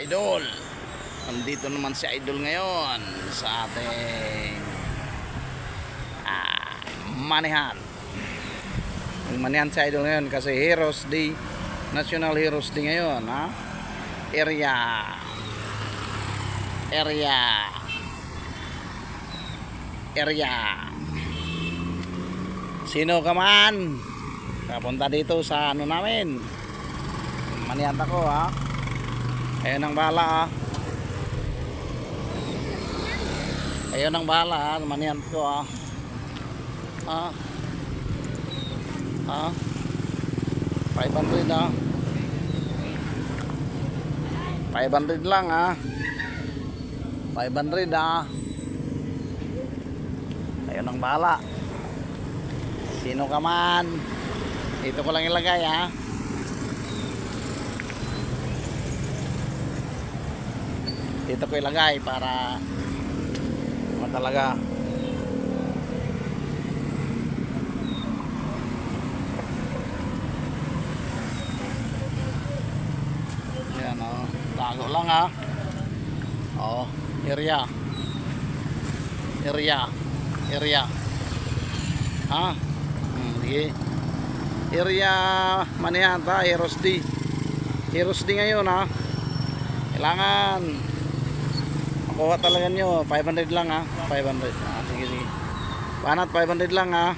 Idol, nandito naman si Idol ngayon sa ating manihan. Yung manihan si Idol ngayon kasi Heroes Day, National Heroes Day ngayon, ha? Area sino ka man kapunta dito sa ano namin, manihan ako, ha? Ayun ang bahala, ha? Ayun ang bahala, ha? Manihan ko, ha? Ha? Ha? 500, ha? 500 lang, ha? 500, ha? Ayun ang bahala. Sino ka man, dito ko lang ilagay, ha? Dito ko ilagay para talaga yan, oh. Tago lang, ha? Oh, area ha? Sige, area manihan ta. Heroes Day ngayon, ha? Kailangan makuha talaga nyo. 500 lang, ha? 500, sige. Panat 500 lang, ha?